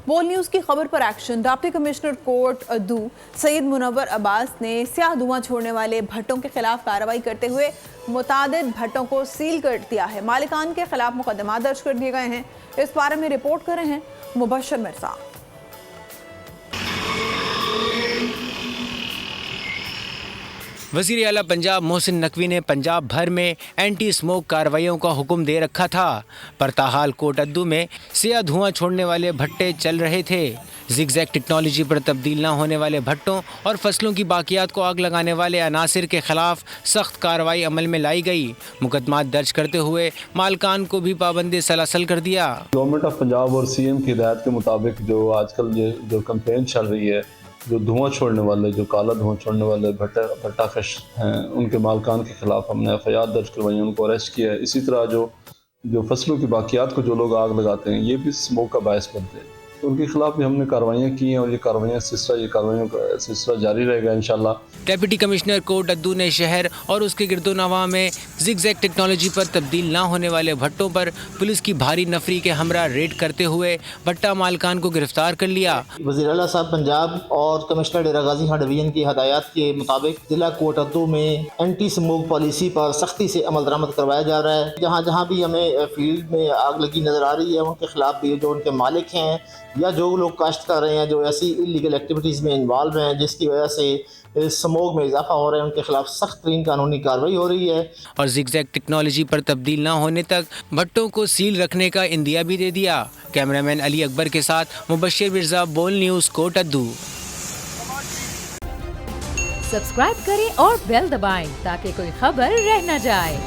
بول نیوز کی خبر پر ایکشن۔ ڈپٹی کمشنر کوٹ اردو سید منور عباس نے سیاہ دھواں چھوڑنے والے بھٹوں کے خلاف کارروائی کرتے ہوئے متعدد بھٹوں کو سیل کر دیا ہے۔ مالکان کے خلاف مقدمات درج کر دیے گئے ہیں۔ اس بارے میں رپورٹ کر رہے ہیں مبشر مرزا۔ وزیر اعلیٰ پنجاب محسن نقوی نے پنجاب بھر میں اینٹی اسموک کارروائیوں کا حکم دے رکھا تھا، پر تاحال کوٹ ادو میں سیاہ دھواں چھوڑنے والے بھٹے چل رہے تھے۔ زگ زیگ ٹیکنالوجی پر تبدیل نہ ہونے والے بھٹوں اور فصلوں کی باقیات کو آگ لگانے والے عناصر کے خلاف سخت کارروائی عمل میں لائی گئی۔ مقدمات درج کرتے ہوئے مالکان کو بھی پابند سلاسل کر دیا۔ گورنمنٹ آف پنجاب اور سی ایم کی ہدایت کے مطابق جو آج کل جو کمپین چل رہی ہے، جو دھواں چھوڑنے والے، جو کالا دھواں چھوڑنے والے بھٹا کش ہیں، ان کے مالکان کے خلاف ہم نے ایف آئی آر درج کروائی، ان کو اریسٹ کیا ہے۔ اسی طرح جو فصلوں کی باقیات کو جو لوگ آگ لگاتے ہیں، یہ بھی اسموک کا باعث بنتے ہیں، تو ان کے خلاف بھی ہم نے کارروائیاں کی ہیں، اور یہ کارروائیوں کا سلسلہ جاری رہے گا انشاءاللہ۔ ڈپٹی کمشنر کوٹ ادو نے شہر اور اس کے گرد و نواح میں زگ زیگ ٹیکنالوجی پر تبدیل نہ ہونے والے بھٹوں پر پولیس کی بھاری نفری کے ہمراہ ریڈ کرتے ہوئے بھٹا مالکان کو گرفتار کر لیا۔ وزیر اعلیٰ صاحب پنجاب اور کمشنر ڈیرہ غازی خان ڈویژن کی ہدایات کے مطابق ضلع کوٹ ادو میں اینٹی اسموک پالیسی پر سختی سے عمل درآمد کروایا جا رہا ہے۔ جہاں جہاں بھی ہمیں فیلڈ میں آگ لگی نظر آ رہی ہے، ان کے خلاف بھی جو ان کے مالک ہیں یا جو لوگ کاشت کر رہے ہیں، جو ایسی انلیگل ایکٹیویٹیز میں انوالو ہیں جس کی وجہ سے اسموک میں اضافہ ہو رہا ہے، ان کے خلاف سخت ترین قانونی کارروائی ہو رہی ہے۔ اور زگ زیگ ٹیکنالوجی پر تبدیل نہ ہونے تک بھٹوں کو سیل رکھنے کا اندیا بھی دے دیا۔ کیمرامین علی اکبر کے ساتھ مبشر مرزا، بول نیوز، کوٹ ادو۔ سبسکرائب کریں اور بیل دبائیں تاکہ کوئی خبر رہ نہ جائے۔